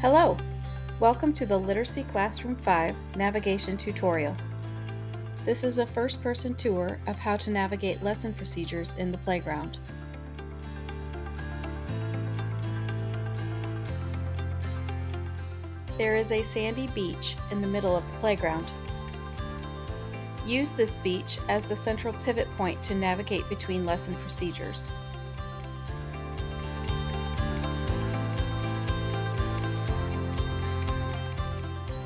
Hello! Welcome to the Literacy Classroom 5 Navigation Tutorial. This is a first-person tour of how to navigate lesson procedures in the playground. There is a sandy beach in the middle of the playground. Use this beach as the central pivot point to navigate between lesson procedures.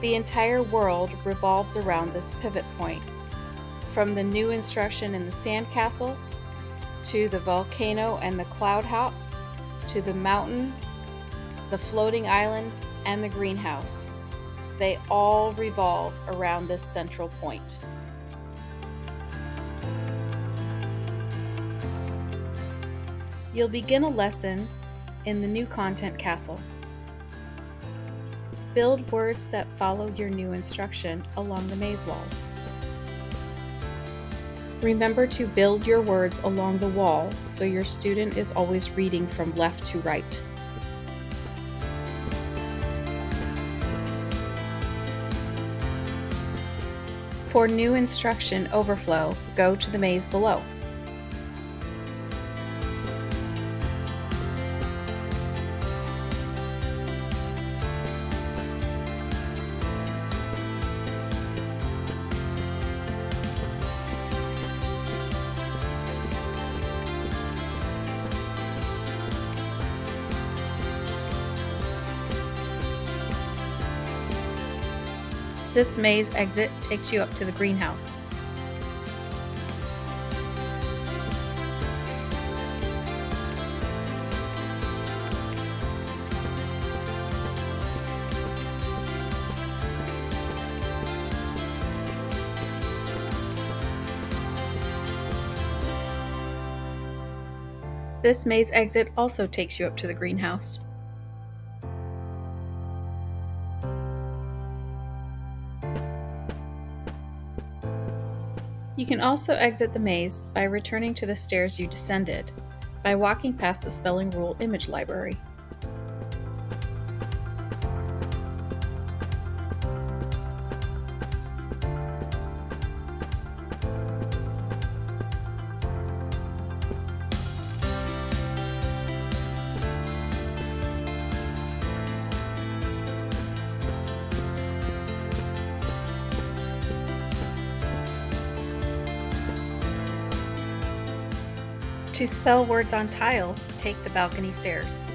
The entire world revolves around this pivot point, from the new instruction in the sandcastle, to the volcano and the cloud hop, to the mountain, the floating island, and the greenhouse. They all revolve around this central point. You'll begin a lesson in the new content castle. Build words that follow your new instruction along the maze walls. Remember to build your words along the wall so your student is always reading from left to right. For new instruction overflow, go to the maze below. This maze exit takes you up to the greenhouse. This maze exit also takes you up to the greenhouse. You can also exit the maze by returning to the stairs you descended, by walking past the spelling rule image library. To spell words on tiles, take the balcony stairs.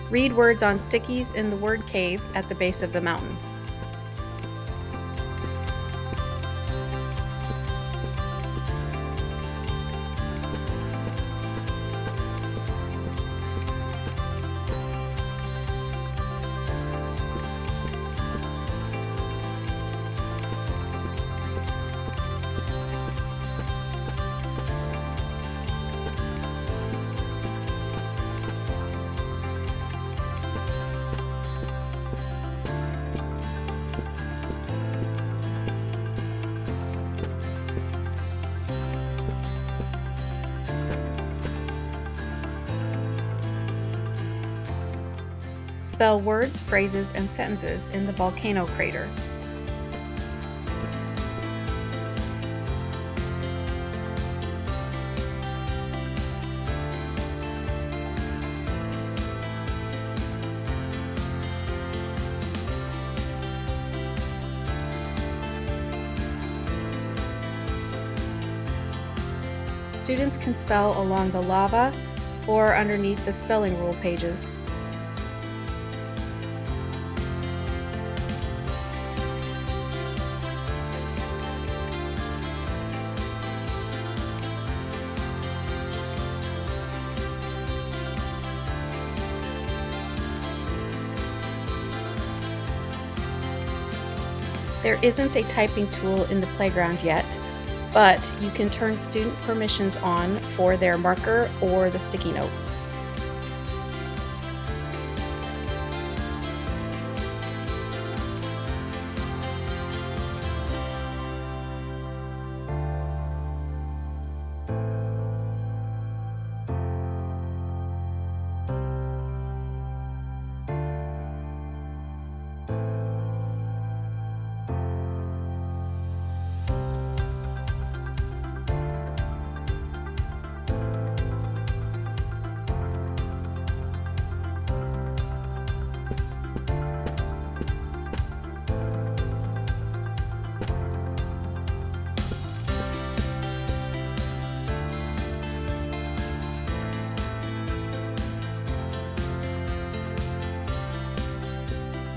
Read words on stickies in the word cave at the base of the mountain. Spell words, phrases, and sentences in the volcano crater. Students can spell along the lava or underneath the spelling rule pages. There isn't a typing tool in the playground yet, but you can turn student permissions on for their marker or the sticky notes.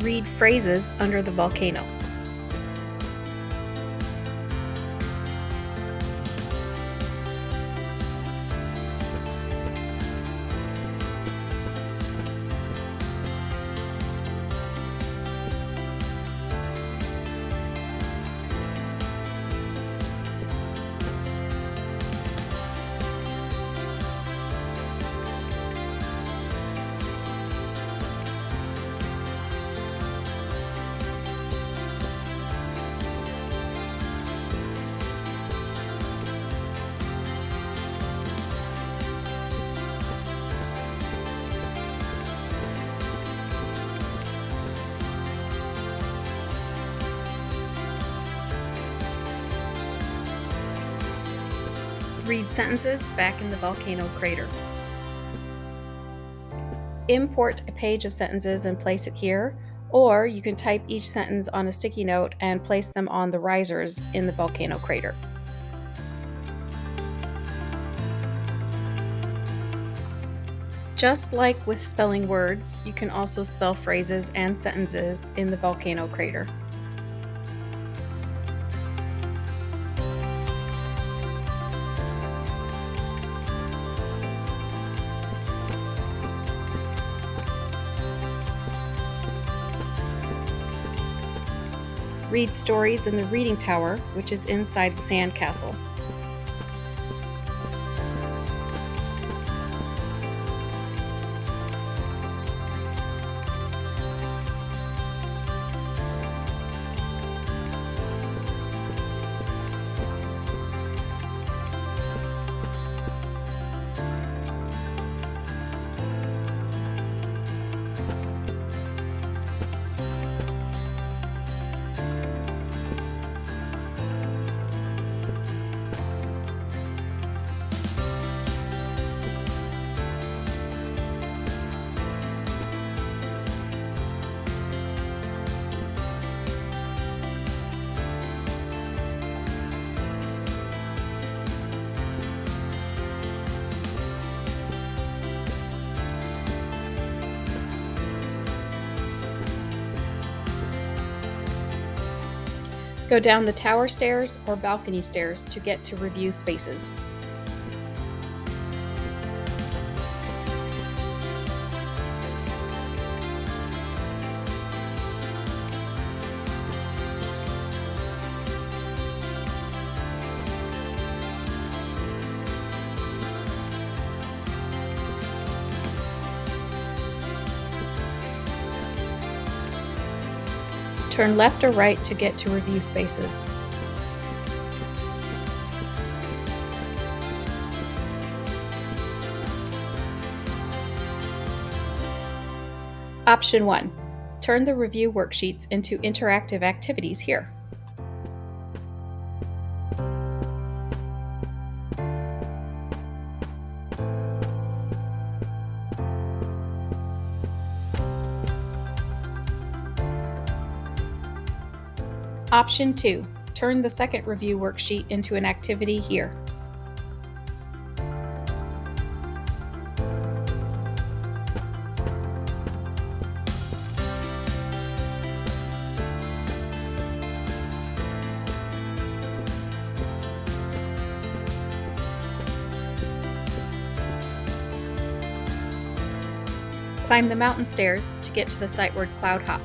Read phrases under the volcano. Read sentences back in the volcano crater. Import a page of sentences and place it here, or you can type each sentence on a sticky note and place them on the risers in the volcano crater. Just like with spelling words, you can also spell phrases and sentences in the volcano crater. Read stories in the reading tower, which is inside the sand castle. Go down the tower stairs or balcony stairs to get to review spaces. Turn left or right to get to review spaces. Option 1. Turn the review worksheets into interactive activities here. Option 2. Turn the second review worksheet into an activity here. Climb the mountain stairs to get to the sightward cloud hop.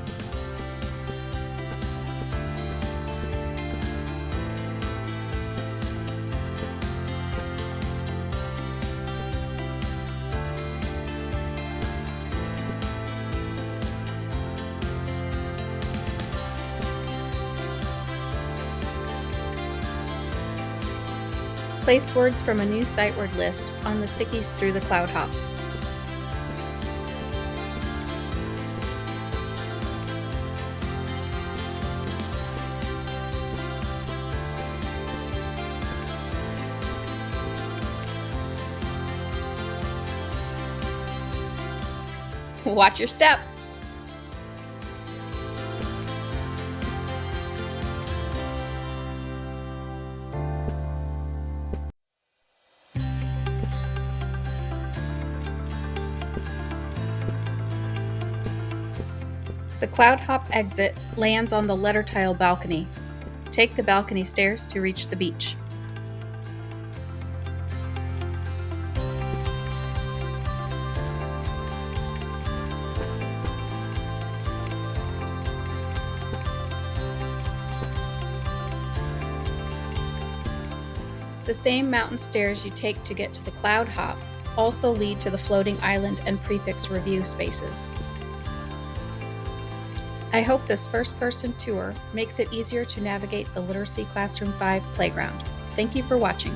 Place words from a new sightward list on the stickies through the cloud hop. Watch your step! The cloud hop exit lands on the letter tile balcony. Take the balcony stairs to reach the beach. The same mountain stairs you take to get to the cloud hop also lead to the floating island and prefix review spaces. I hope this first-person tour makes it easier to navigate the Literacy Classroom 5 playground. Thank you for watching.